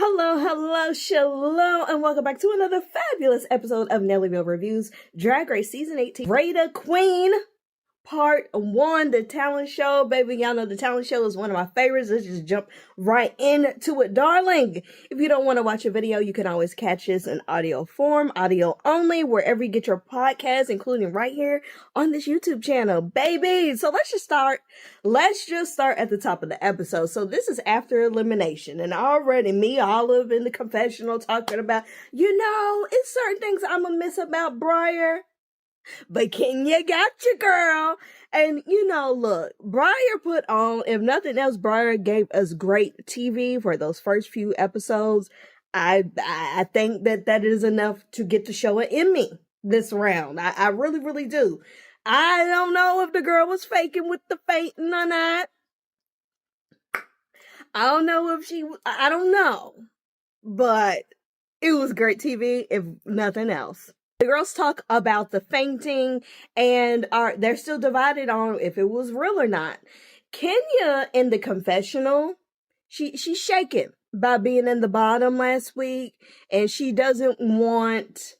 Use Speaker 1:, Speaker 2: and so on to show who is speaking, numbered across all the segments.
Speaker 1: Hello, Shello, and welcome back to another fabulous episode of NELLYVYLLE Reviews, Drag Race Season 18, Raider Queen, Part 1, the talent show. Baby, y'all know the talent show is one of my favorites. Let's just jump right into it, darling. If you don't want to watch a video, you can always catch this in audio form, audio only, wherever you get your podcasts, including right here on this YouTube channel, baby. So let's just start at the top of the episode. So this is after elimination, and already me, Olive, in the confessional talking about, it's certain things I'm gonna miss about Briar. But Kenya got you, girl. And, look, Briar put on, if nothing else, Briar gave us great TV for those first few episodes. I think that is enough to get the show an Emmy this round. I really, really do. I don't know if the girl was faking with the fainting or not. I don't know if I don't know. But it was great TV, if nothing else. The girls talk about the fainting, and they're still divided on if it was real or not. Kenya in the confessional, she's shaken by being in the bottom last week, and she doesn't want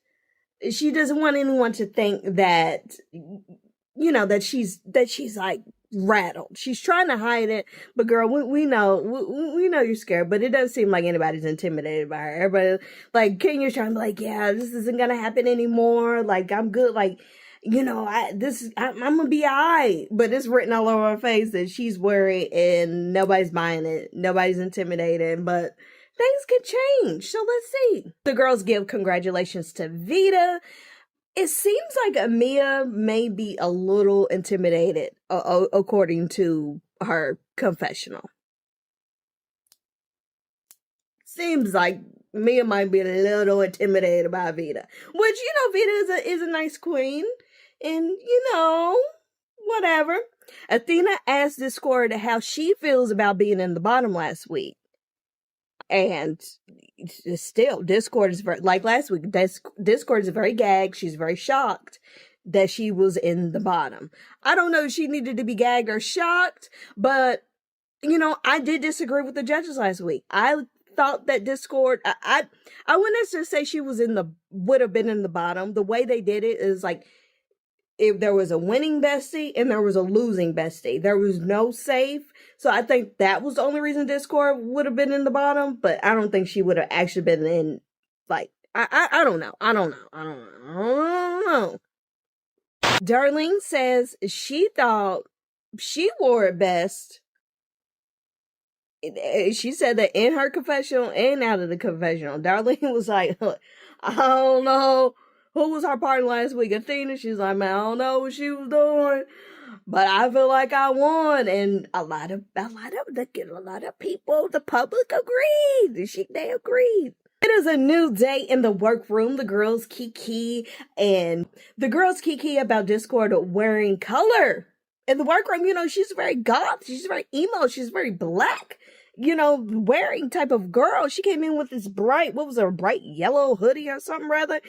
Speaker 1: anyone to think that that she's like rattled. She's trying to hide it, but girl, we know you're scared, but it doesn't seem like anybody's intimidated by her. Everybody, like, Kenya's trying to be like, yeah, this isn't gonna happen anymore. Like, I'm good. Like, I'm gonna be alright. But it's written all over her face that she's worried and nobody's buying it. Nobody's intimidated, but things could change. So let's see. The girls give congratulations to Vita. It seems like Amia may be a little intimidated, according to her confessional. Seems like Mia might be a little intimidated by Vita. Which, Vita is a nice queen. And, whatever. Athena asked Discord how she feels about being in the bottom last week. And still, Discord is very, like last week, Discord is very gagged. She's very shocked that she was in the bottom. I don't know if she needed to be gagged or shocked, but, I did disagree with the judges last week. I thought that Discord, I wouldn't necessarily say she would have been in the bottom. The way they did it is like, if there was a winning bestie and there was a losing bestie, there was no safe. So I think that was the only reason Discord would have been in the bottom, but I don't think she would have actually been in, like, I don't know. I don't know. Darlene says she thought she wore it best. She said that in her confessional and out of the confessional. Darlene was like, I don't know. Who was her partner last week? Athena. She's like, man, I don't know what she was doing, but I feel like I won. And a lot of people, the public agreed. They agreed. It is a new day in the workroom. The girls kiki about Discord wearing color in the workroom. She's very goth. She's very emo. She's very black. Wearing type of girl. She came in with this bright yellow hoodie or something rather.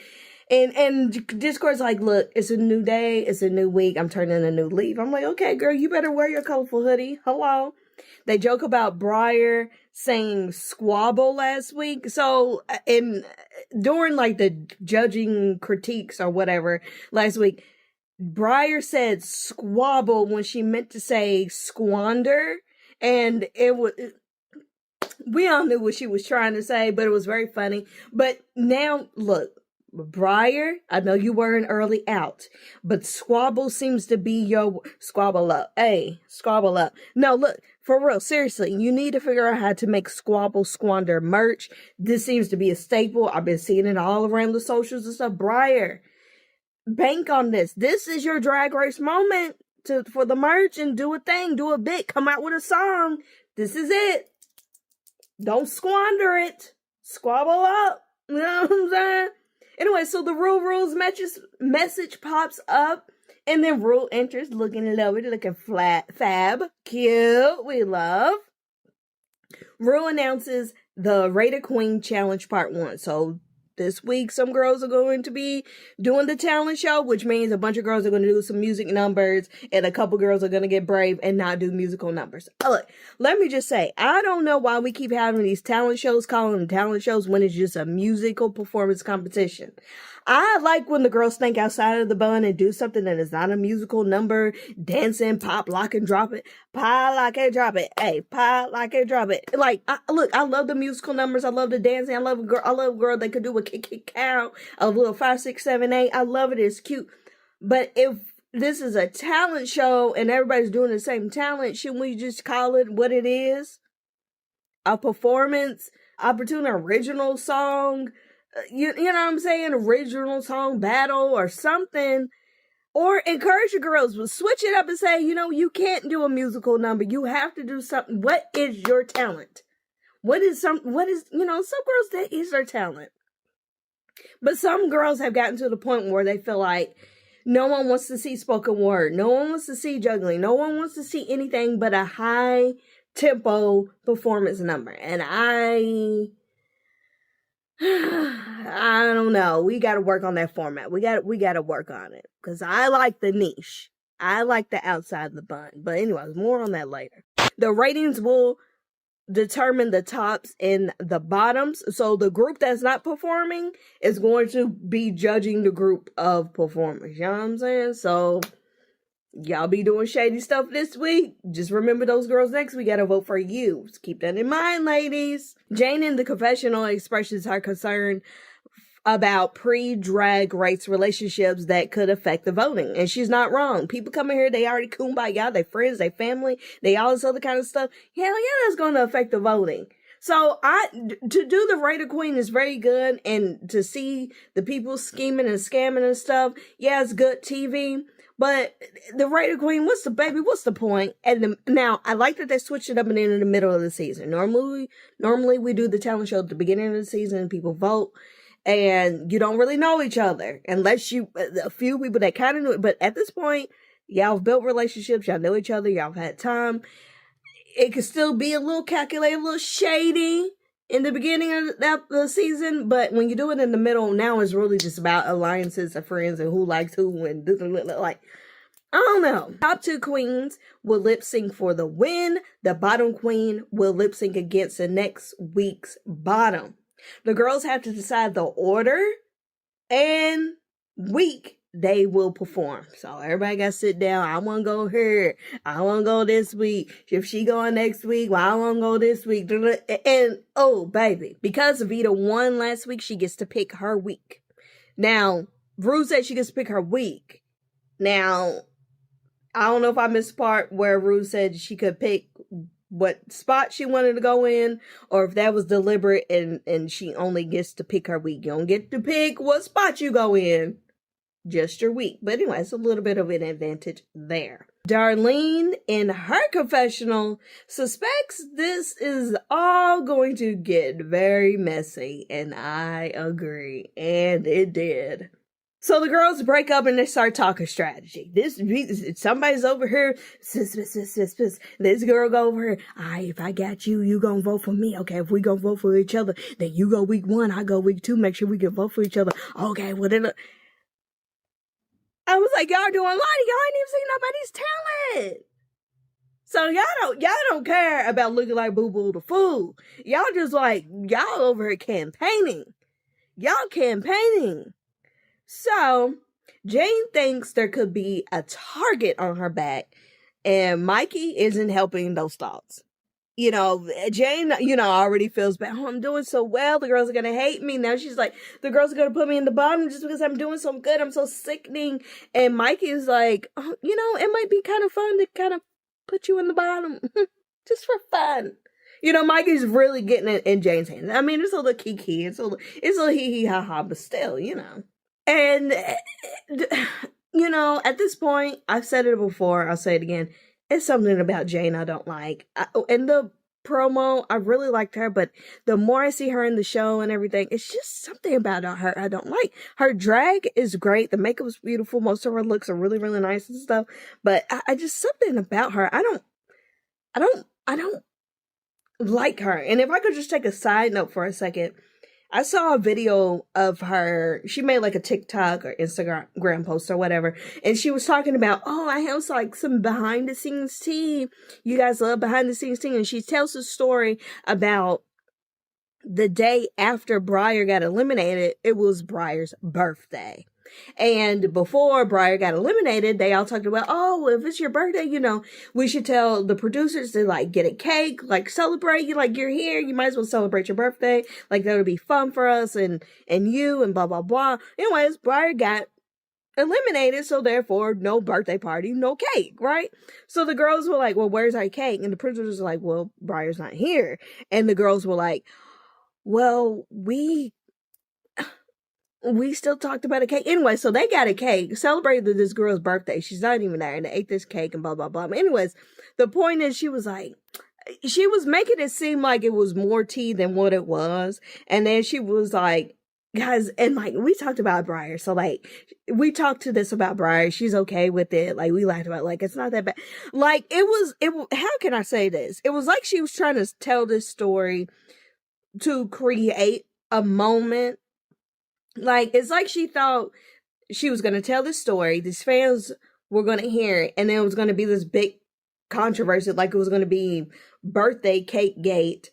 Speaker 1: And Discord's like, look, it's a new day. It's a new week. I'm turning a new leaf. I'm like, okay, girl, you better wear your colorful hoodie. Hello. They joke about Briar saying squabble last week. So, during like the judging critiques or whatever last week, Briar said squabble when she meant to say squander. And we all knew what she was trying to say, but it was very funny. But now, look, Briar, I know you were an early out, but squabble seems to be your squabble up. Hey, squabble up. No, look, for real, seriously, you need to figure out how to make squabble squander merch. This seems to be a staple. I've been seeing it all around the socials and stuff. Briar, bank on this. This is your Drag Race moment for the merch, and do a thing, do a bit, come out with a song. This is it. Don't squander it. Squabble up. You know what I'm saying? Anyway, so the rules message pops up, and then Rule enters looking lovely, looking fab, cute, we love. Rule announces the Raider Queen Challenge Part 1. So this week, some girls are going to be doing the talent show, which means a bunch of girls are going to do some music numbers, and a couple girls are going to get brave and not do musical numbers. Look, let me just say, I don't know why we keep having these talent shows, calling them talent shows, when it's just a musical performance competition. I like when the girls think outside of the bun and do something that is not a musical number, dancing, pop, lock, and drop it. Pop, lock, and drop it. Hey, pop, lock, and drop it. Like, I love the musical numbers. I love the dancing. I love a girl that could do a kick count, a little 5, 6, 7, 8. I love it. It's cute. But if this is a talent show and everybody's doing the same talent, shouldn't we just call it what it is? A performance, opportune original song, you know what I'm saying? Original song battle or something. Or encourage your girls, but switch it up and say, you can't do a musical number. You have to do something. What is your talent? Some girls, that is their talent. But some girls have gotten to the point where they feel like no one wants to see spoken word. No one wants to see juggling. No one wants to see anything but a high tempo performance number. And I don't know. We got to work on that format. We got to work on it, because I like the niche. I like the outside the bun. But anyways, more on that later. The ratings will determine the tops and the bottoms. So the group that's not performing is going to be judging the group of performers. You know what I'm saying? So y'all be doing shady stuff this week. Just remember those girls next week gotta vote for you. Just keep that in mind, ladies. Jane in the confessional expresses her concern about pre-drag race relationships that could affect the voting. And she's not wrong. People come in here, they already kumbaya, they friends, they family, they all this other kind of stuff. Hell yeah, that's going to affect the voting. So to do the Raider Queen is very good, and to see the people scheming and scamming and stuff, yeah, it's good TV. But the Raider Queen, what's the point? And now, I like that they switched it up and in the middle of the season. Normally we do the talent show at the beginning of the season, and people vote, and you don't really know each other, unless a few people that kind of knew it. But at this point, y'all have built relationships, y'all know each other, y'all have had time. It could still be a little calculated, a little shady in the beginning of the season, but when you do it in the middle, now it's really just about alliances of friends and who likes who and like, I don't know. Top 2 queens will lip sync for the win. The bottom queen will lip sync against the next week's bottom. The girls have to decide the order and week they will perform. So everybody got to sit down. I want to go here. I want to go this week. If she going next week, well, I want to go this week. And, oh, baby, because Vita won last week, she gets to pick her week. Now, Rue said she gets to pick her week. Now, I don't know if I missed the part where Rue said she could pick what spot she wanted to go in, or if that was deliberate and she only gets to pick her week. You don't get to pick what spot you go in. Just your week. But anyway, it's a little bit of an advantage there. Darlene, in her confessional, suspects this is all going to get very messy, and I agree. And it did. So the girls break up and they start talking strategy. Somebody's over here. This girl go over here. If I got you, you gonna vote for me. Okay, if we gonna vote for each other, then you go week 1, I go week 2. Make sure we can vote for each other. Okay, well then. I was like, y'all doing a lot. Y'all ain't even seen nobody's talent. So y'all don't care about looking like Boo Boo the Fool. Y'all just like, y'all over here campaigning. Y'all campaigning. So Jane thinks there could be a target on her back, and Mikey isn't helping those thoughts. Jane, already feels bad. Oh, I'm doing so well. The girls are going to hate me. Now she's like, the girls are going to put me in the bottom just because I'm doing so good. I'm so sickening. And Mikey is like, oh, it might be kind of fun to kind of put you in the bottom just for fun. Mikey's really getting it in Jane's hands. I mean, it's a little kiki. It's a little hee hee ha ha, but still, And, at this point, I've said it before. I'll say it again. It's something about Jane I don't like. In the promo, I really liked her, but the more I see her in the show and everything, it's just something about her I don't like. Her drag is great. The makeup is beautiful. Most of her looks are really, really nice and stuff. But I just, something about her, I don't like her. And if I could just take a side note for a second, I saw a video of her. She made like a TikTok or Instagram post or whatever. And she was talking about, oh, I have like some behind the scenes tea. You guys love behind the scenes tea. And she tells a story about the day after Briar got eliminated. It was Briar's birthday. And before Briar got eliminated, they all talked about, oh, if it's your birthday, you know, we should tell the producers to like get a cake, like celebrate you, like you're here, you might as well celebrate your birthday. Like that would be fun for us and you and blah, blah, blah. Anyways, Briar got eliminated, so therefore no birthday party, no cake, right? So the girls were like, well, where's our cake? And the producers were like, well, Briar's not here. And the girls were like, well, we still talked about a cake. Anyway, so they got a cake, celebrated this girl's birthday. She's not even there, and they ate this cake and blah, blah, blah. But anyways, the point is she was making it seem like it was more tea than what it was. And then she was like, guys, and like, we talked about Briar. So like, we talked to this about Briar. She's okay with it. Like, we laughed about it. Like, it's not that bad. Like, how can I say this? It was like she was trying to tell this story to create a moment. Like, it's like she thought she was going to tell this story. These fans were going to hear it. And then it was going to be this big controversy. Like, it was going to be birthday cake gate.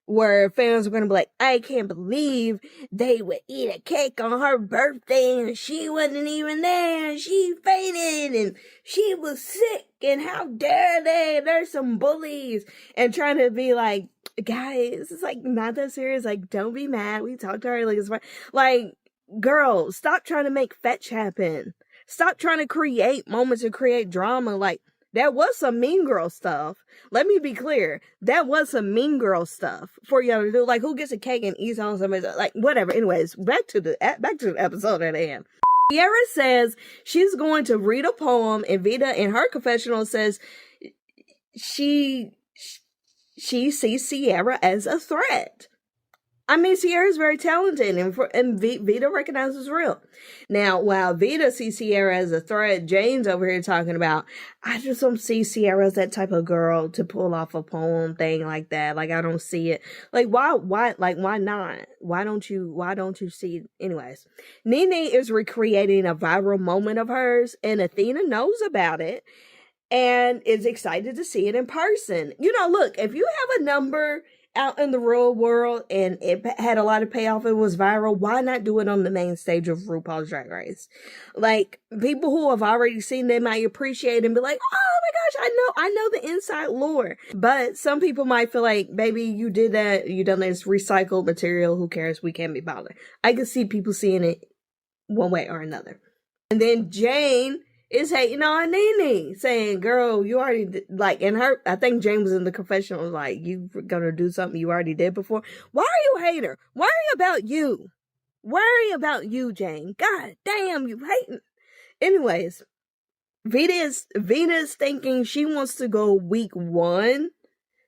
Speaker 1: Where fans were going to be like, I can't believe they would eat a cake on her birthday. And she wasn't even there. And she fainted. And she was sick. And how dare they? There's some bullies. And trying to be like, guys, it's like not that serious. Like, don't be mad. We talked to her. Like, it's fine. Like, girl, stop trying to make fetch happen. Stop trying to create moments and create drama. Like, that was some Mean Girl stuff. Let me be clear. That was some Mean Girl stuff for y'all to do. Like, who gets a cake and eats on somebody's, like, whatever. Anyways, back to the episode at hand. Sierra says she's going to read a poem, and Vita in her confessional says she sees Sierra as a threat. I mean, Sierra's very talented, and Vita recognizes real. Now, while Vita sees Sierra as a threat, Jane's over here talking about, I just don't see Sierra as that type of girl to pull off a poem thing like that. Like, I don't see it. Like, why not? Why don't you see it? Anyways, Nene is recreating a viral moment of hers, and Athena knows about it and is excited to see it in person. You know, look, if you have a number out in the real world and it had a lot of payoff, it was viral, why not do it on the main stage of RuPaul's Drag Race? Like, people who have already seen it might appreciate it and be like, oh my gosh, I know the inside lore. But some people might feel like, baby, you did that, you done this recycled material, who cares, we can't be bothered. I can see people seeing it one way or another. And then Jane is hating on Nene, saying, girl, you already did, like, in her, I think Jane was in the confessional, like, you gonna do something you already did before. Why are you a hater? Worry about you. Worry about you, Jane. God damn, you hating. Anyways, Vita's thinking she wants to go week 1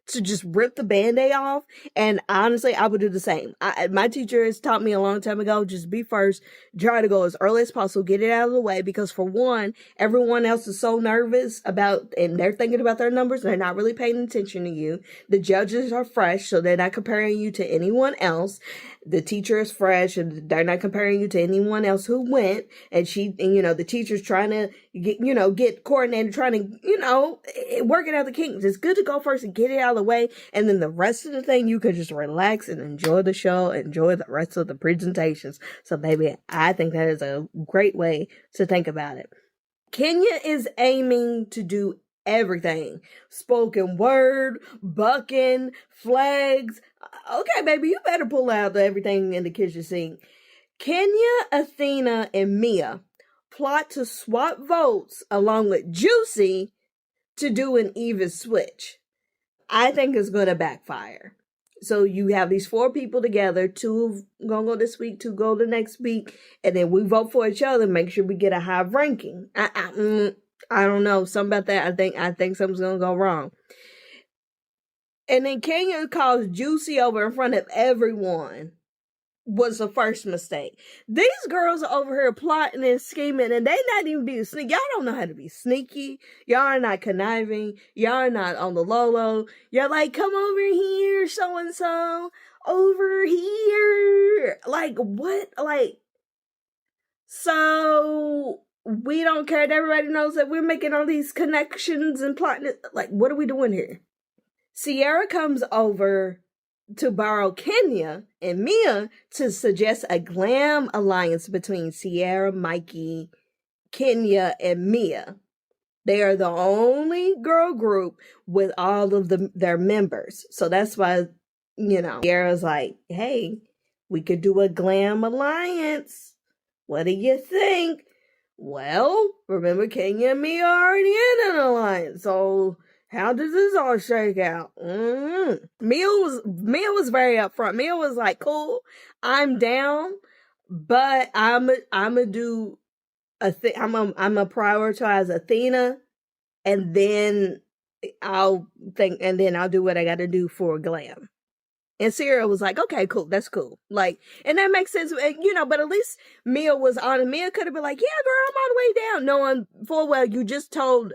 Speaker 1: to just rip the Band-Aid off. And honestly, I would do the same. My teacher has taught me a long time ago, just be first, try to go as early as possible, get it out of the way, because for one, everyone else is so nervous about, and they're thinking about their numbers, and they're not really paying attention to you. The judges are fresh, so they're not comparing you to anyone else. The teacher is fresh, and they're not comparing you to anyone else who went. And the teacher's trying to get coordinated, trying to, work it out the kinks. It's good to go first and get it out of the way. And then the rest of the thing, you can just relax and enjoy the show, enjoy the rest of the presentations. So baby, I think that is a great way to think about it. Kenya is aiming to do everything. Spoken word, bucking, flags. Okay, baby, you better pull out everything in the kitchen sink. Kenya, Athena, and Mia plot to swap votes along with Juicy to do an even switch. I think it's going to backfire. So you have these 4 people together, 2 gonna go this week, 2 go the next week, and then we vote for each other, make sure we get a high ranking. I don't know, something about that. I think something's gonna go wrong. And then Kenya calls Juicy over in front of everyone was the first mistake. These girls are over here plotting and scheming, and they not even being sneaky. Y'all don't know how to be sneaky. Y'all are not conniving. Y'all are not on the low. You're like, come over here, so-and-so. Over here. Like, what? Like, so we don't care that everybody knows that we're making all these connections and plotting. Like, what are we doing here? Sierra comes over to borrow Kenya and Mia to suggest a glam alliance between Sierra, Mikey, Kenya, and Mia. They are the only girl group with all of their members. So that's why, Sierra's like, hey, we could do a glam alliance. What do you think? Well, remember Kenya and Mia are already in an alliance, so how does this all shake out? Mia was very upfront. Mia was like, cool, I'm down, but I'm do a thing. I'm a prioritize Athena, and then I'll do what I got to do for glam. And Sierra was like, okay, cool, that's cool. Like, and that makes sense, but at least Mia was on it. Mia could have been like, yeah, girl, I'm all the way down. Knowing full well you just told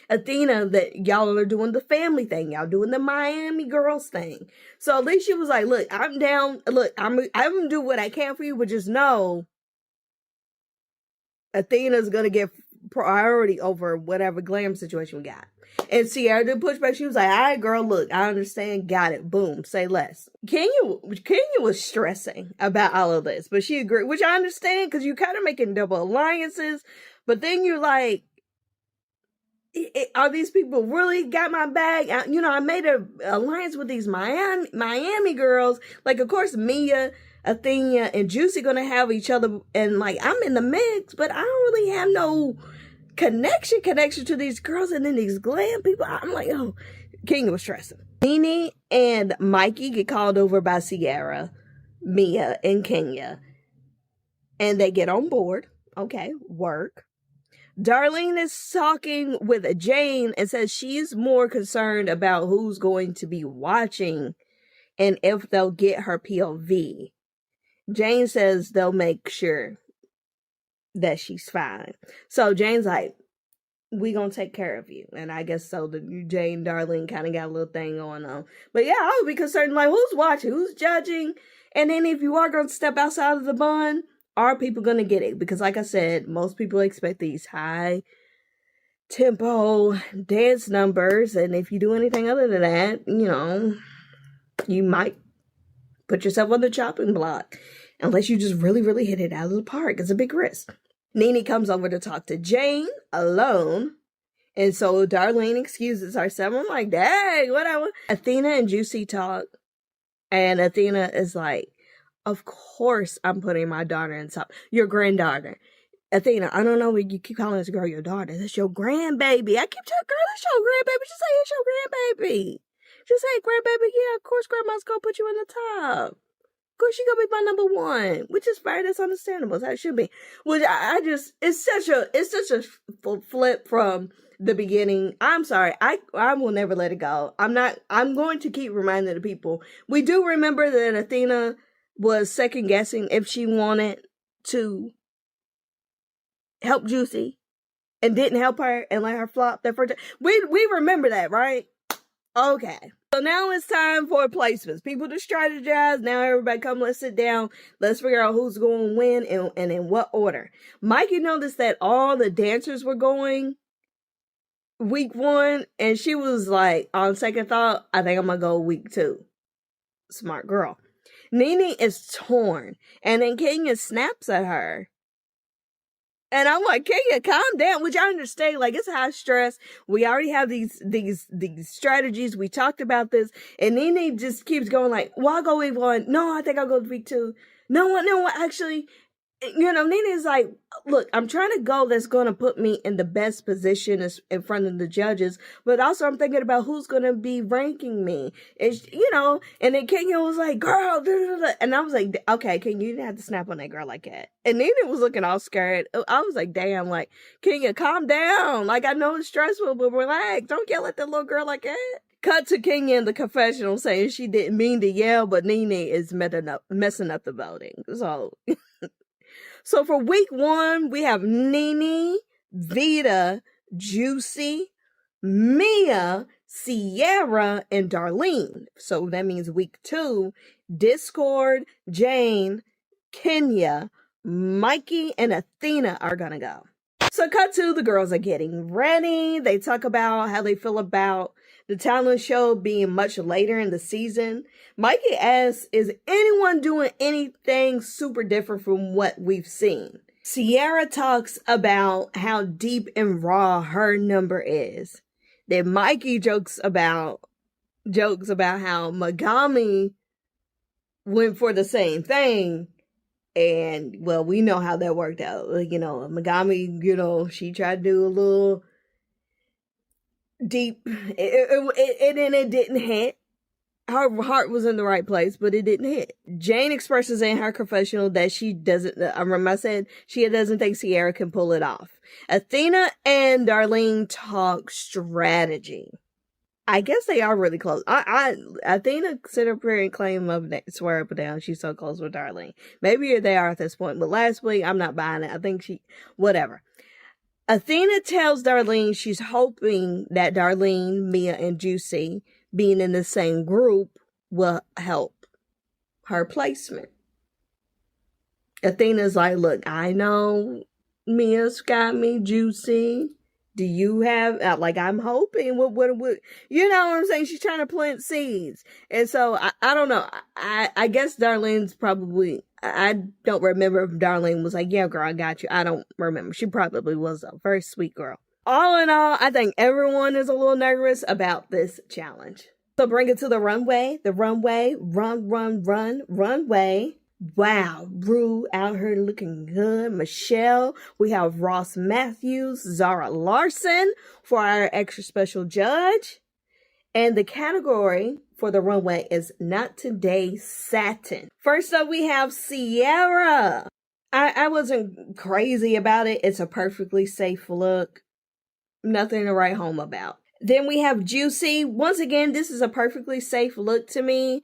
Speaker 1: Athena that y'all are doing the family thing. Y'all doing the Miami girls thing. So at least she was like, look, I'm down. Look, I'm gonna do what I can for you, but just know Athena's gonna get priority over whatever glam situation we got. And Sierra did push back. She was like, all right, girl, look, I understand. Got it. Boom. Say less. Kenya was stressing about all of this, but she agreed, which I understand because you're kind of making double alliances. But then you're like, are these people really got my bag? I made an alliance with these Miami girls. Like, of course, Mia, Athena, and Juicy gonna have each other. And like, I'm in the mix, but I don't really have no connection to these girls. And then these glam people, I'm like, oh, Kenya was stressing. NeNe and Mikey get called over by Sierra, Mia, and Kenya. And they get on board. Okay, work. Darlene is talking with Jane and says she's more concerned about who's going to be watching and if they'll get her POV. Jane says they'll make sure that she's fine. So Jane's like, we gonna take care of you. And I guess so Jane, Darlene kind of got a little thing going on. But yeah, I would be concerned, like, who's watching? Who's judging? And then if you are going to step outside of the bun, are people going to get it? Because like I said, most people expect these high tempo dance numbers. And if you do anything other than that, you might put yourself on the chopping block. Unless you just really, really hit it out of the park. It's a big risk. NeNe comes over to talk to Jane alone. And so Darlene excuses herself. I'm like, dang, whatever. Athena and Juicy talk. And Athena is like, of course I'm putting my daughter in top. Your granddaughter. Athena, I don't know why you keep calling this girl your daughter. That's your grandbaby. I keep telling girl, that's your grandbaby. Just say it's your grandbaby. Just say, grandbaby, yeah, of course grandma's gonna put you in the top. Of course she gonna be my number one. Which is fine, that's understandable. That's how it should be. Which I just, it's such a flip from the beginning. I'm sorry. I will never let it go. I'm going to keep reminding the people. We do remember that Athena was second guessing if she wanted to help Juicy and didn't help her and let her flop that first time. We remember that, right? Okay. So now it's time for placements. People to strategize. Now everybody come, let's sit down. Let's figure out who's going to win and in what order. Mikey noticed that all the dancers were going week 1, and she was like, on second thought, I think I'm going to go week 2. Smart girl. NeNe is torn, and then Kenya snaps at her. And I'm like, Kenya, calm down, which I understand. Like, it's high stress. We already have these strategies. We talked about this. And NeNe just keeps going like, well, I'll go week 1. No, I think I'll go week 2. No, actually, NeNe is like, look, I'm trying to go that's going to put me in the best position in front of the judges. But also I'm thinking about who's going to be ranking me. It's, and then Kenya was like, girl, and I was like, okay, Kenya, you didn't have to snap on that girl like that. And NeNe was looking all scared. I was like, damn, like, Kenya, calm down. Like, I know it's stressful, but relax. Don't yell at that little girl like that. Cut to Kenya in the confessional saying she didn't mean to yell, but Nene is messing up the voting. So for week 1, we have Nene, Vita, Juicy, Mia, Sierra, and Darlene. So that means week 2, Discord, Jane, Kenya, Mikey, and Athena are gonna go. So cut to the girls are getting ready. They talk about how they feel about the talent show being much later in the season. Mikey asks, is anyone doing anything super different from what we've seen? Sierra talks about how deep and raw her number is. Then Mikey jokes about how Megami went for the same thing. And, well, we know how that worked out. Megami, she tried to do a little deep, and it didn't hit. Her heart was in the right place, but it didn't hit. Jane expresses in her confessional that she doesn't, I remember I said, she doesn't think Sierra can pull it off. Athena and Darlene talk strategy. I guess they are really close. Athena sit up here and claim swear up and down she's so close with Darlene. Maybe they are at this point, but last week I'm not buying it. I think whatever. Athena tells Darlene she's hoping that Darlene, Mia, and Juicy being in the same group will help her placement. Athena's like, look, I know Mia's got me, Juicy. Do you have, I'm hoping, what, you know what I'm saying? She's trying to plant seeds. And so, I don't know. I guess Darlene's probably, I don't remember if Darlene was like, yeah, girl, I got you. I don't remember. She probably was a very sweet girl. All in all, I think everyone is a little nervous about this challenge. So bring it to the runway, runway. Wow, Rue out here looking good. Michelle, we have Ross Matthews, Zara Larson for our extra special judge. And the category for the runway is Not Today Satin. First up, we have Sierra. I wasn't crazy about it. It's a perfectly safe look. Nothing to write home about. Then we have Juicy. Once again, this is a perfectly safe look to me.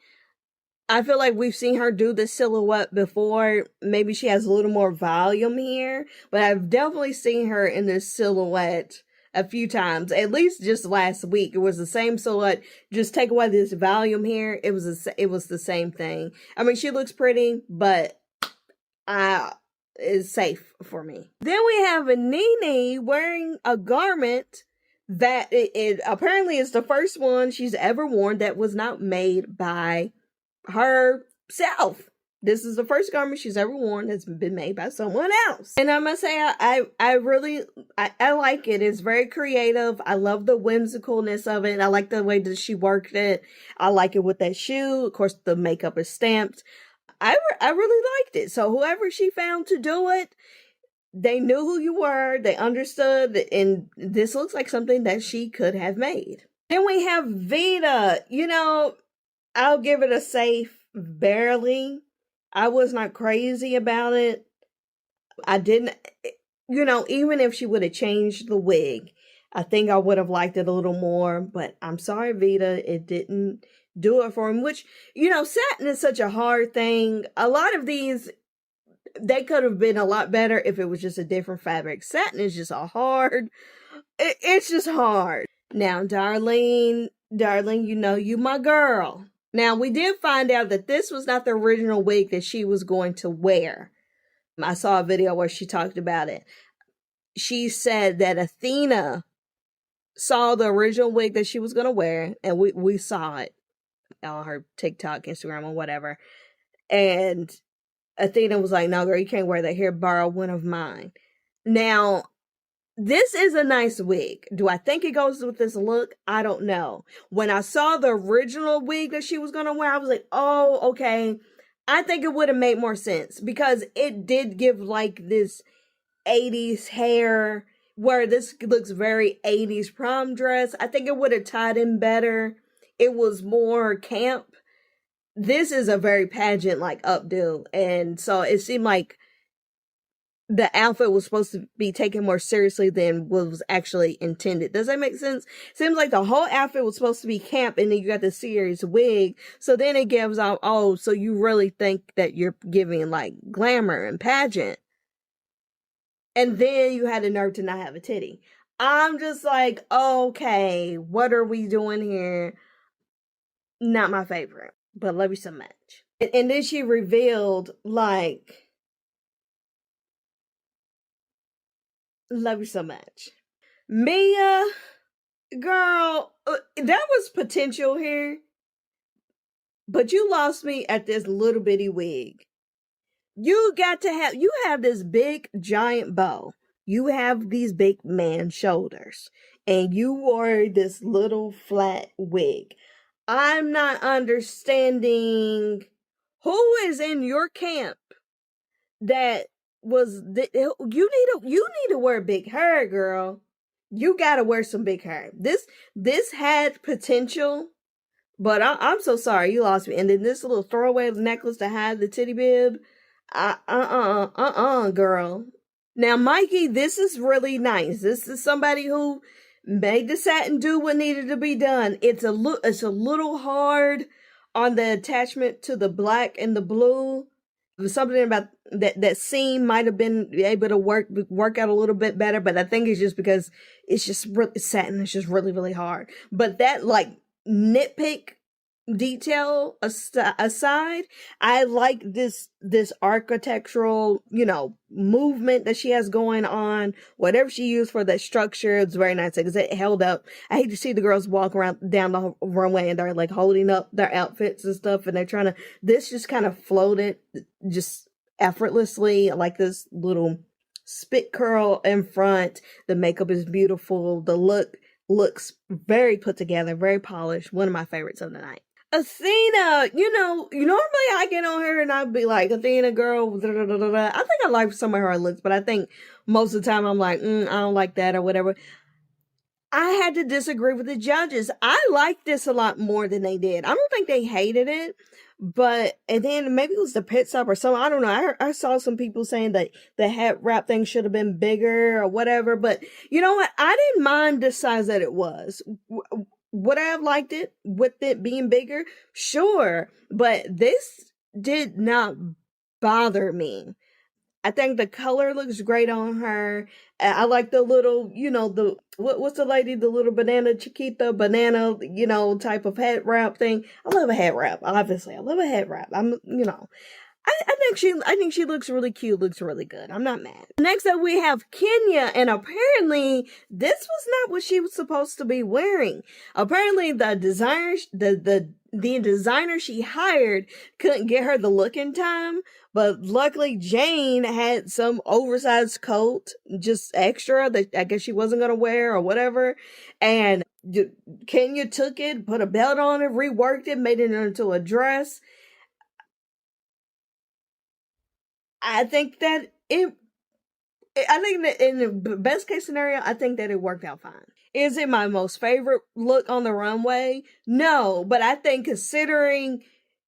Speaker 1: I feel like we've seen her do this silhouette before. Maybe she has a little more volume here, but I've definitely seen her in this silhouette a few times, at least just last week. It was the same silhouette. Just take away this volume here. It was the same thing. I mean, she looks pretty, but it's safe for me. Then we have a Nene wearing a garment that it apparently is the first one she's ever worn that was not made by herself. This is the first garment she's ever worn that's been made by someone else. And I must say, I really like it. It's very creative. I love the whimsicalness of it. I like the way that she worked it. I like it with that shoe. Of course, the makeup is stamped. I really liked it. So whoever she found to do it, they knew who you were. They understood. And this looks like something that she could have made. Then we have Vita. I'll give it a safe barely. I was not crazy about it. I didn't, even if she would have changed the wig, I think I would have liked it a little more. But I'm sorry, Vita, it didn't do it for him. Which, satin is such a hard thing. A lot of these, they could have been a lot better if it was just a different fabric. Satin is just it's just hard. Now, Darlene, you my girl. Now, we did find out that this was not the original wig that she was going to wear. I saw a video where she talked about it. She said that Athena saw the original wig that she was going to wear, and we saw it on her TikTok, Instagram, or whatever. And Athena was like, no, girl, you can't wear that. Here, borrow one of mine. Now, this is a nice wig. Do I think it goes with this look? I don't know. When I saw the original wig that she was going to wear, I was like, oh, okay. I think it would have made more sense because it did give like this 80s hair where this looks very 80s prom dress. I think it would have tied in better. It was more camp. This is a very pageant like updo. And so it seemed like the outfit was supposed to be taken more seriously than what was actually intended. Does that make sense? Seems like the whole outfit was supposed to be camp, and then you got the serious wig. So then it gives off, oh, so you really think that you're giving like glamour and pageant. And then you had the nerve to not have a titty. I'm just like, okay, what are we doing here? Not my favorite, but love you so much. And then she revealed, like, love you so much. Mia, girl, that was potential here. But you lost me at this little bitty wig. You have this big giant bow. You have these big man shoulders. And you wore this little flat wig. I'm not understanding who is in your camp that you need to wear big hair, girl. You gotta wear some big hair. This had potential, but I'm so sorry you lost me. And then this little throwaway necklace to hide the titty bib, girl. Now, Mikey, this is really nice. This is somebody who made the satin do what needed to be done. It's a little hard on the attachment to the black and the blue. Something about that seam might have been able to work out a little bit better, but I think it's just because it's just satin. It's just really, really hard. But that like nitpick detail aside, I like this architectural, movement that she has going on. Whatever she used for that structure, it's very nice because it held up. I hate to see the girls walk around down the runway and they're like holding up their outfits and stuff, and they're trying to. This just kind of floated just effortlessly, like this little spit curl in front. The makeup is beautiful. The look looks very put together, very polished. One of my favorites of the night. Athena, normally I get on her and I'd be like, Athena, girl, da, da, da, da, da. I think I like some of her looks, but I think most of the time I'm like, I don't like that or whatever. I had to disagree with the judges. I liked this a lot more than they did. I don't think they hated it, and then maybe it was the pit stop or something. I don't know. I saw some people saying that the hat wrap thing should have been bigger or whatever, but you know what? I didn't mind the size that it was. Would I have liked it with it being bigger? Sure. But this did not bother me. I think the color looks great on her. I like the little, what's the lady, the little banana type of head wrap thing. I love a head wrap, obviously. I love a head wrap. I think she looks really cute, looks really good. I'm not mad. Next up, we have Kenya, and apparently this was not what she was supposed to be wearing. Apparently, the designer she hired couldn't get her the look in time, but luckily Jane had some oversized coat, just extra, that I guess she wasn't gonna wear or whatever, and Kenya took it, put a belt on it, reworked it, made it into a dress. I think that in the best case scenario, I think that it worked out fine. Is it my most favorite look on the runway? No, but I think considering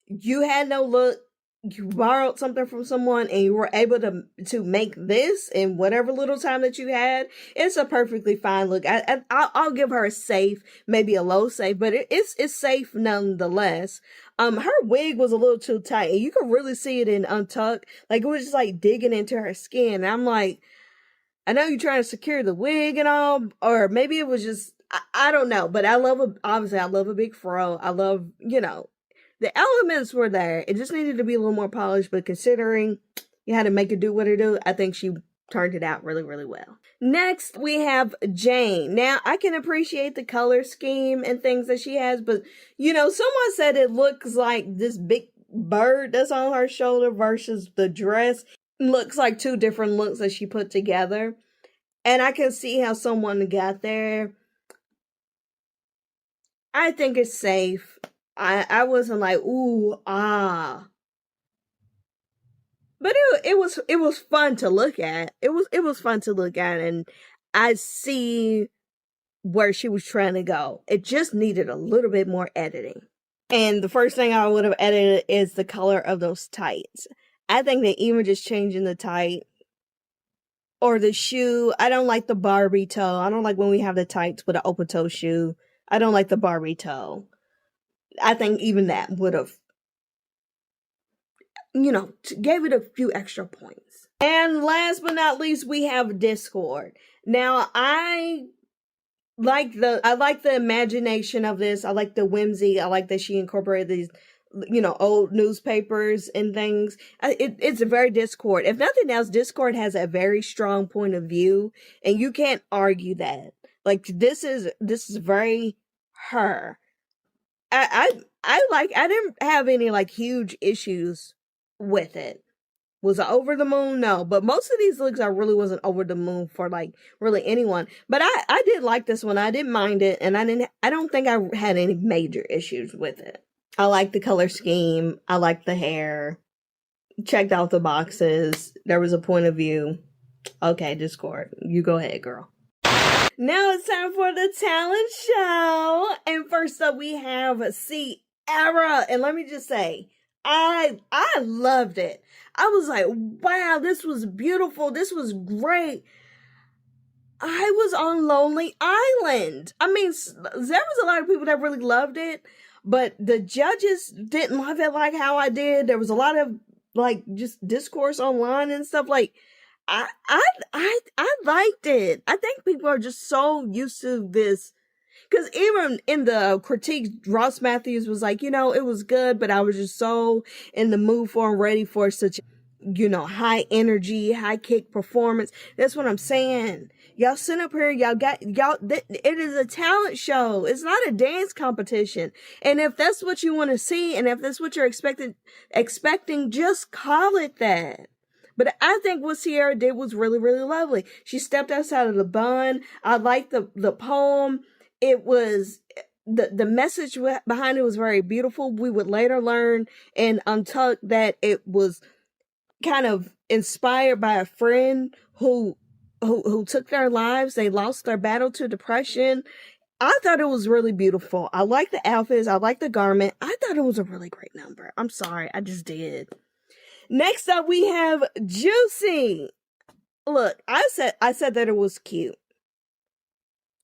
Speaker 1: you had no look, you borrowed something from someone and you were able to make this in whatever little time that you had, it's a perfectly fine look. I'll give her a safe, maybe a low safe, but it's safe nonetheless. Her wig was a little too tight, and you could really see it in Untucked. Like, it was just like digging into her skin. And I'm like, I know you're trying to secure the wig and all, or maybe it was just, I don't know. But obviously I love a big fro. I love, the elements were there. It just needed to be a little more polished, but considering you had to make it do what it do, I think she turned it out really, really well. Next, we have Jane. Now, I can appreciate the color scheme and things that she has, but, someone said it looks like this big bird that's on her shoulder versus the dress. Looks like two different looks that she put together. And I can see how someone got there. I think it's safe. I wasn't like, ooh, ah. But it was fun to look at. It was fun to look at, and I see where she was trying to go. It just needed a little bit more editing. And the first thing I would have edited is the color of those tights. I think that even just changing the tight Or the shoe. I don't like the Barbie toe. I don't like when we have the tights with an open toe shoe. I don't like the Barbie toe. I think even that would have, gave it a few extra points. And last but not least, we have Discord. Now, I like the imagination of this. I like the whimsy. I like that she incorporated these, old newspapers and things. It's a very Discord. If nothing else, Discord has a very strong point of view, and you can't argue that. Like, this is very her. I didn't have any like huge issues with it. Was I over the moon? No. But most of these looks I really wasn't over the moon for like really anyone. But I did like this one. I didn't mind it, and I don't think I had any major issues with it. I like the color scheme. I like the hair. Checked out the boxes. There was a point of view. Okay, Discord. You go ahead, girl. Now it's time for the talent show. And first up we have Sierra. And let me just say, I loved it. I was like, wow, this was beautiful. This was great. I was on Lonely Island. I mean, there was a lot of people that really loved it, but the judges didn't love it like how I did. There was a lot of like just discourse online and stuff. Like, I liked it. I think people are just so used to this. Because even in the critiques, Ross Matthews was like, it was good, but I was just so in the mood for and ready for such, high energy, high kick performance. That's what I'm saying. Y'all sit up here, it is a talent show. It's not a dance competition. And if that's what you want to see, and if that's what you're expecting, just call it that. But I think what Sierra did was really, really lovely. She stepped outside of the bun. I liked the poem. It was, the message behind it was very beautiful. We would later learn in Untucked that it was kind of inspired by a friend who took their lives. They lost their battle to depression. I thought it was really beautiful. I like the outfits. I like the garment. I thought it was a really great number. I'm sorry. I just did. Next up, we have Juicy. Look, I said that it was cute.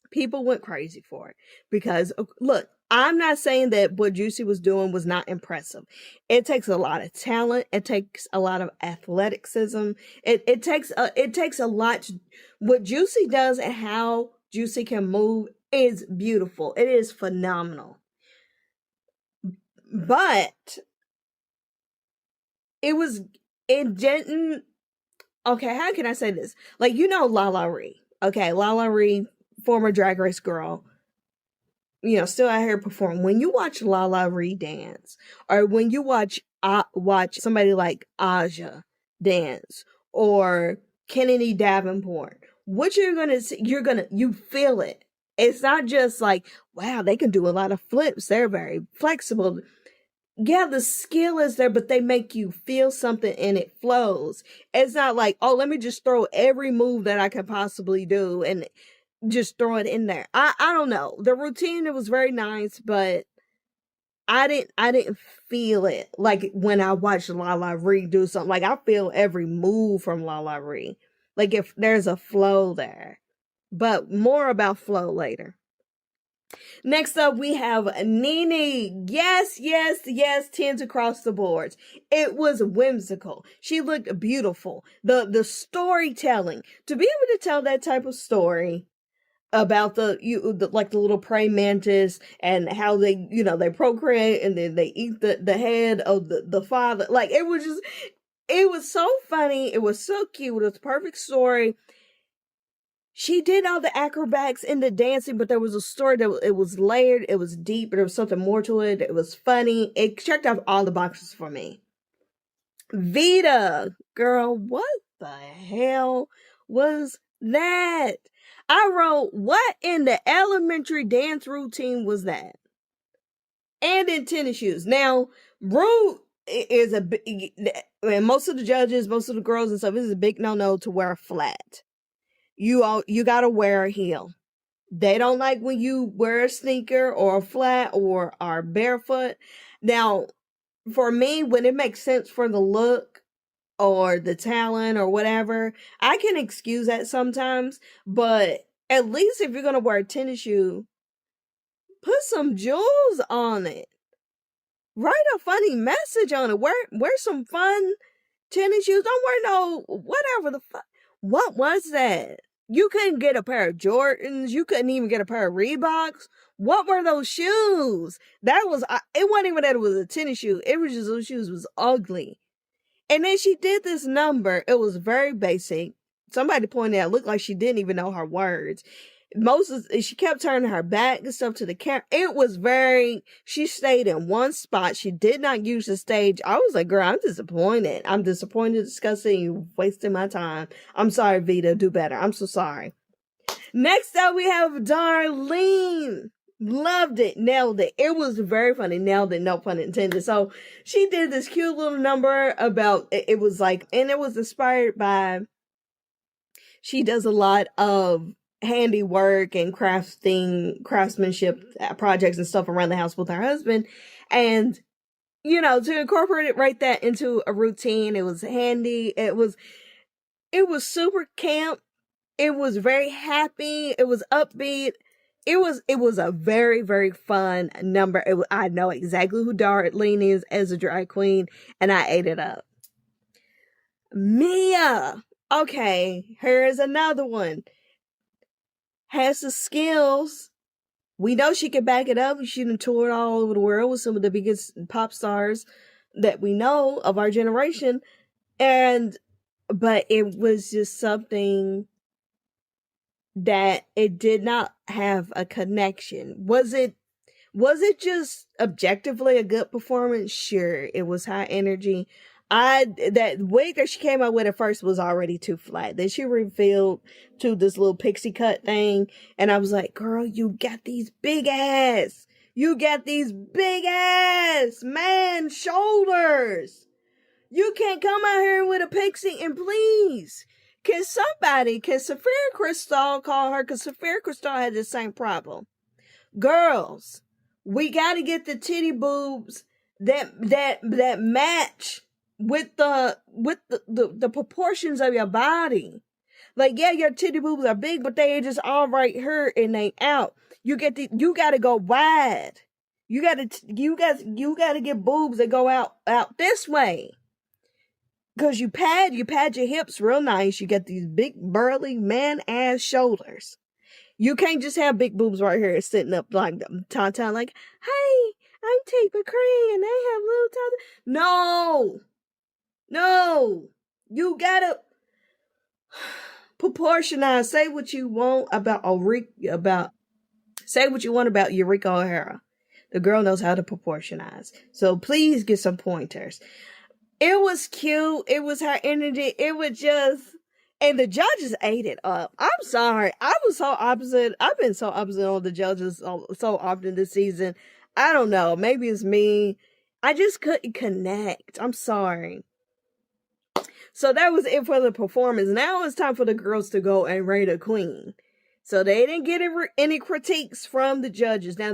Speaker 1: People went crazy for it because, look, I'm not saying that what Juicy was doing was not impressive. It takes a lot of talent. It takes a lot of athleticism. It takes a lot. What Juicy does and how Juicy can move is beautiful. It is phenomenal. But it didn't, okay, how can I say this? Like, LaLa Ri. Okay, LaLa Ri, former Drag Race girl, still out here performing. When you watch LaLa Ri dance, or when you watch somebody like Aja dance, or Kennedy Davenport, what you're gonna see, you feel it. It's not just like, wow, they can do a lot of flips. They're very flexible. Yeah, the skill is there, but they make you feel something and it flows. It's not like, oh, let me just throw every move that I can possibly do and just throw it in there. I don't know. The routine, it was very nice, but I didn't feel it like when I watched LaLa Ri do something. Like, I feel every move from LaLa Ri. Like, if there's a flow there. But more about flow later. Next up, we have Nene. Yes, 10s across the boards. It was whimsical. She looked beautiful. The storytelling, to be able to tell that type of story about the little praying mantis and how they, they procreate and then they eat the head of the father. Like, it was so funny. It was so cute. It was a perfect story. She did all the acrobats in the dancing, but there was a story that it was layered, it was deep, but there was something more to it. It was funny. It checked off all the boxes for me. Vita, girl, what the hell was that? I wrote, what in the elementary dance routine was that? And in tennis shoes. Now, Rue is and most of the judges, most of the girls and stuff, this is a big no-no to wear a flat. You gotta wear a heel. They don't like when you wear a sneaker or a flat or are barefoot. Now, for me, when it makes sense for the look, or the talent or whatever. I can excuse that sometimes, but at least if you're gonna wear a tennis shoe, put some jewels on it. Write a funny message on it. Wear some fun tennis shoes. Don't wear no whatever the fuck. What was that? You couldn't get a pair of Jordans. You couldn't even get a pair of Reeboks. What were those shoes? That was, it wasn't even that it was a tennis shoe. It was just those shoes was ugly. And then she did this number. It was very basic. Somebody pointed out, it looked like she didn't even know her words. She kept turning her back and stuff to the camera. It was she stayed in one spot. She did not use the stage. I was like, girl, I'm disappointed. I'm disappointed, disgusting. You wasting my time. I'm sorry, Vita. Do better. I'm so sorry. Next up, we have Darlene. Loved it. Nailed it. It was very funny. Nailed it. No pun intended. So she did this cute little number about, it was like, and it was inspired by, she does a lot of handiwork and craftsmanship projects and stuff around the house with her husband. And, you know, to incorporate it right that into a routine, it was handy. It was super camp. It was very happy. It was upbeat. It was a very, very fun number. I know exactly who Darlene is as a drag queen, and I ate it up. Mia. Okay, here's another one. Has the skills. We know she can back it up. She done toured all over the world with some of the biggest pop stars that we know of our generation. But it was just something that it did not have a connection. Was it just objectively a good performance? Sure. It was high energy. That wig that she came out with at first was already too flat. Then she revealed to this little pixie cut thing. And I was like, girl, you got these big ass man shoulders. You can't come out here with a pixie. And please, can Sophia Crystal call her? Because Sophia Crystal had the same problem. Girls, we got to get the titty boobs that match with the proportions of your body. Like, yeah, your titty boobs are big, but they ain't just all right here and they out. You gotta go wide. You gotta get boobs that go out this way. Cause you pad your hips real nice. You get these big burly man ass shoulders. You can't just have big boobs right here sitting up like them Tata, like, hey, I'm Tate McCrae and I have little Tata. No, you gotta proportionize. Say what you want about Eureka O'Hara. The girl knows how to proportionize. So please get some pointers. It was cute. It was her energy. It was just, and the judges ate it up. I'm sorry. I was so opposite. I've been so opposite on the judges so often this season. I don't know. Maybe it's me. I just couldn't connect. I'm sorry. So that was it for the performance. Now it's time for the girls to go and rate a queen. So they didn't get any critiques from the judges. Now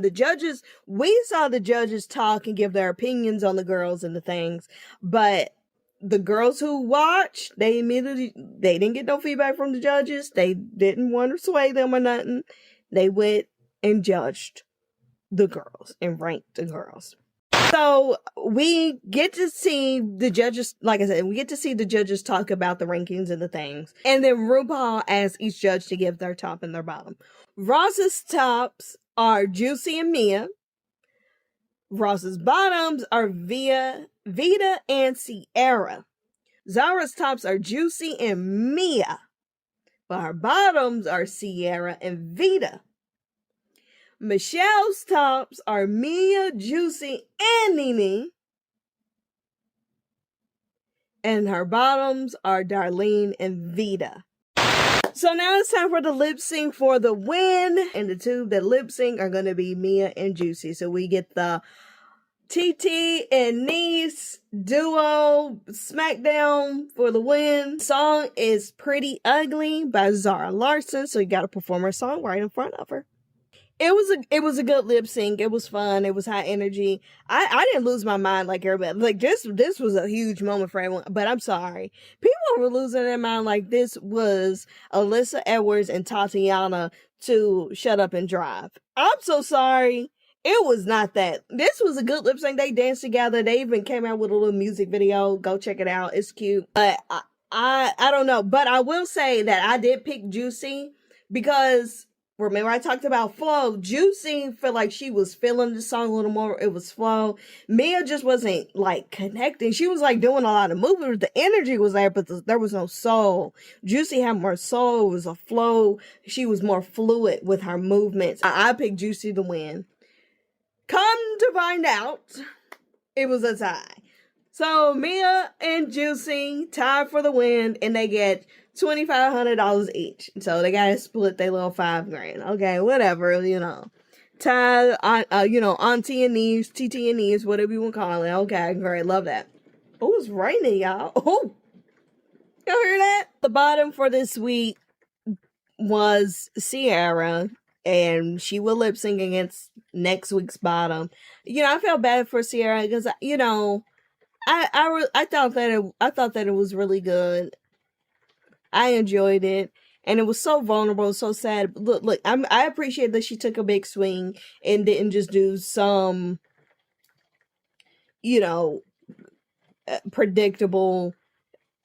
Speaker 1: we saw the judges talk and give their opinions on the girls and the things. But the girls who watched, they didn't get no feedback from the judges. They didn't want to sway them or nothing. They went and judged the girls and ranked the girls. So we get to see the judges, like I said, we get to see the judges talk about the rankings and the things. And then RuPaul asks each judge to give their top and their bottom. Ross's tops are Juicy and Mia. Ross's bottoms are Vita and Sierra. Zara's tops are Juicy and Mia. But her bottoms are Sierra and Vita. Michelle's tops are Mia, Juicy, and Nene. And her bottoms are Darlene and Vita. So now it's time for the lip sync for the win. And the two that lip sync are going to be Mia and Juicy. So we get the TT and Niece duo smackdown for the win. The song is Pretty Ugly by Zara Larsson. So you got to perform her song right in front of her. it was a good lip sync. It was fun. It was high energy. I didn't lose my mind like everybody. Like this was a huge moment for everyone. But I'm sorry, people were losing their mind like this was Alyssa Edwards and Tatiana to Shut Up and Drive. I'm so sorry. It was not that. This was a good lip sync. They danced together. They even came out with a little music video. Go check it out. It's cute. But I don't know. But I will say that I did pick Juicy because remember I talked about flow. Juicy felt like she was feeling the song a little more. It was flow. Mia just wasn't like connecting. She was like doing a lot of movement. The energy was there, but there was no soul. Juicy had more soul. It was a flow. She was more fluid with her movements. I picked Juicy to win. Come to find out, it was a tie. So Mia and Juicy tied for the win, and they get $2,500 each. So they gotta split their little $5,000. Okay, whatever, Tie, auntie and niece, TT and niece, whatever you want to call it. Okay, great, love that. Oh, it's raining, y'all. Oh, y'all hear that? The bottom for this week was Sierra, and she will lip sync against next week's bottom. I felt bad for Sierra because I thought that it was really good. I enjoyed it, and it was so vulnerable, so sad. Look, I appreciate that she took a big swing and didn't just do some, predictable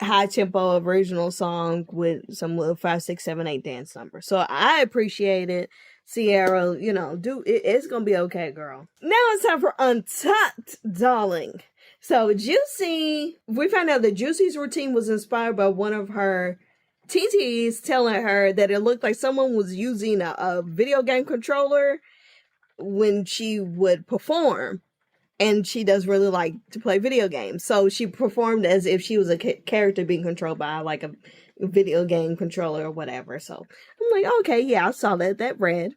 Speaker 1: high tempo original song with some little 5, 6, 7, 8 dance number. So I appreciate it. Sierra, it's gonna be okay, girl. Now it's time for Untucked, darling. So Juicy, we found out that Juicy's routine was inspired by one of her TTs telling her that it looked like someone was using a video game controller when she would perform. And she does really like to play video games. So she performed as if she was a character being controlled by like a video game controller or whatever. So I'm like, okay, yeah, I saw that read.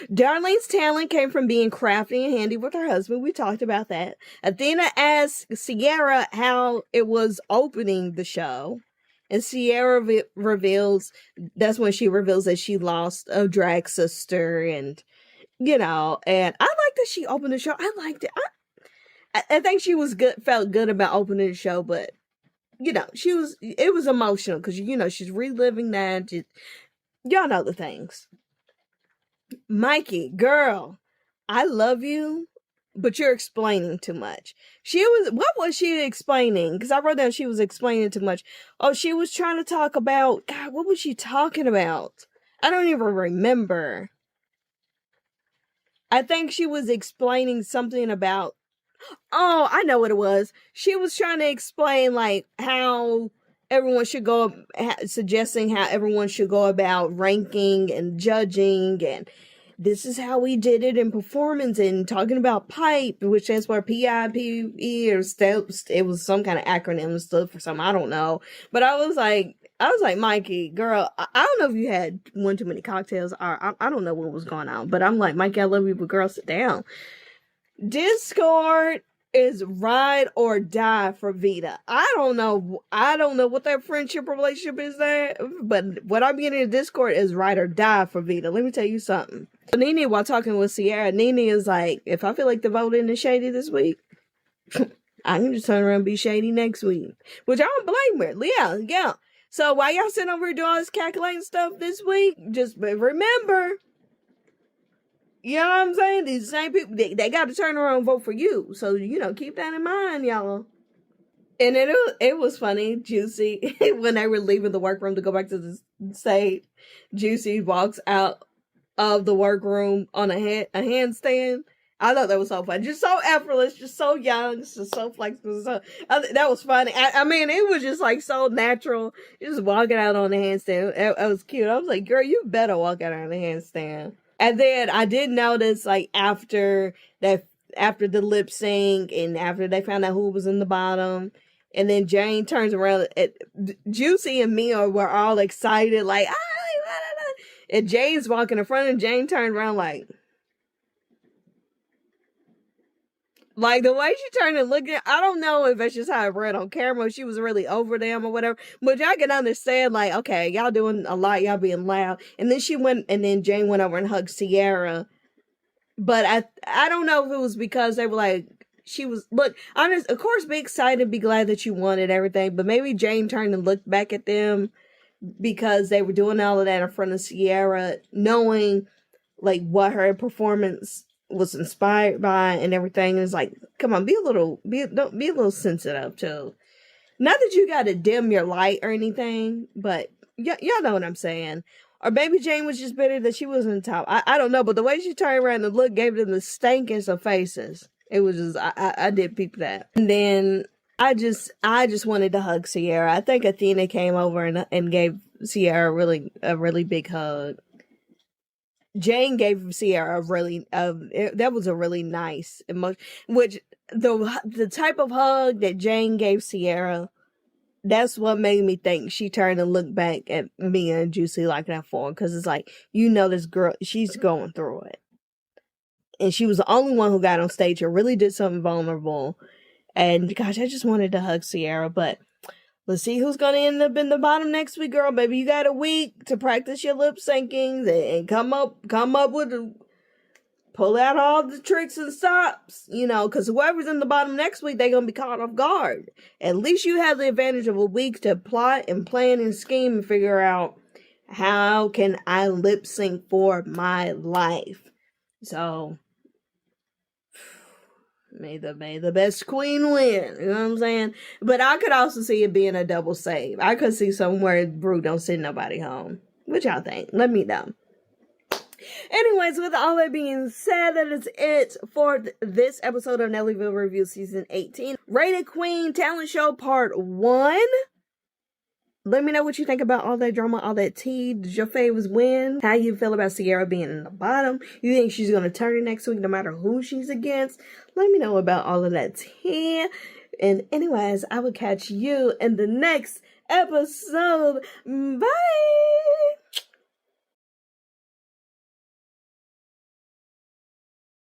Speaker 1: Darlene's talent came from being crafty and handy with her husband. We talked about that. Athena asked Sierra how it was opening the show. And Sierra that's when she reveals that she lost a drag sister. And, and I like that she opened the show. I liked it. I think she felt good about opening the show, but it was emotional because she's reliving that. Y'all know the things. Mikey, girl, I love you, but you're explaining too much. What was she explaining? Because I wrote down she was explaining too much. Oh, she was trying to talk about, God, what was she talking about? I don't even remember. I think she was explaining something about, oh, I know what it was. She was trying to explain like how everyone should go, suggesting how everyone should go about ranking and judging, and this is how we did it in performance, and talking about PIPE, which stands for PIPE, or steps. It was some kind of acronym stuff for something, I don't know. But I was like, Mikey, girl, I don't know if you had one too many cocktails, or I don't know what was going on, but I'm like, Mikey, I love you, but girl, sit down. Discord is ride or die for Vita. I don't know what their friendship relationship is there, but what I'm getting in Discord is ride or die for Vita. Let me tell you something. Nene, while talking with Sierra, Nene is like, if I feel like the voting is shady this week, I can just turn around and be shady next week. Which I don't blame her. Yeah. So while y'all sitting over here doing all this calculating stuff this week, just remember, you know what I'm saying? These same people, they got to turn around and vote for you. So, keep that in mind, y'all. And it was funny, Juicy, when they were leaving the workroom to go back to the stage, Juicy walks out of the workroom on a handstand. I thought that was so funny. Just so effortless, just so young, just so flexible. That was funny. I mean, it was just like so natural. Just walking out on the handstand. It was cute. I was like, girl, you better walk out on the handstand. And then I did notice, like, after the lip sync and after they found out who was in the bottom, and then Jane turns around, Juicy and Mia were all excited, like, and Jane's walking in front, and Jane turned around like the way she turned and looked at, I don't know if it's just how it read on camera, if she was really over them or whatever, but I can understand, like, okay, y'all doing a lot, y'all being loud. And then Jane went over and hugged Sierra, But I don't know if it was because they were like, she was, look, honest, of course, be excited, be glad that you won and everything, but maybe Jane turned and looked back at them because they were doing all of that in front of Sierra, knowing like what her performance was inspired by and everything. And it's like, come on, be a little sensitive too. Not that you got to dim your light or anything, but y'all know what I'm saying. Or maybe Jane was just bitter that she wasn't top. I don't know, but the way she turned around and looked gave them the stank of faces. It was just, I did peep that. And then I just wanted to hug Sierra. I think Athena came over and gave Sierra a really big hug. Jane gave Sierra that was a really nice emotion, which the type of hug that Jane gave Sierra, that's what made me think she turned and looked back at me and Juicy like that for her, because it's like, this girl, she's going through it. And she was the only one who got on stage and really did something vulnerable. And gosh, I just wanted to hug Sierra, but let's see who's going to end up in the bottom next week, girl. Baby, you got a week to practice your lip syncing and come up with pull out all the tricks and stops, because whoever's in the bottom next week, they're going to be caught off guard. At least you have the advantage of a week to plot and plan and scheme and figure out, how can I lip sync for my life? So may the best queen win. You know what I'm saying? But I could also see it being a double save. I could see somewhere Brew don't send nobody home. What y'all think? Let me know. Anyways, with all that being said, that is it for this episode of Nellyville Review Season 18. Rated Queen Talent Show Part 1. Let me know what you think about all that drama, all that tea. Did your favorites win? How you feel about Sierra being in the bottom? You think she's going to turn it next week no matter who she's against? Let me know about all of that tea. And anyways, I will catch you in the next episode. Bye!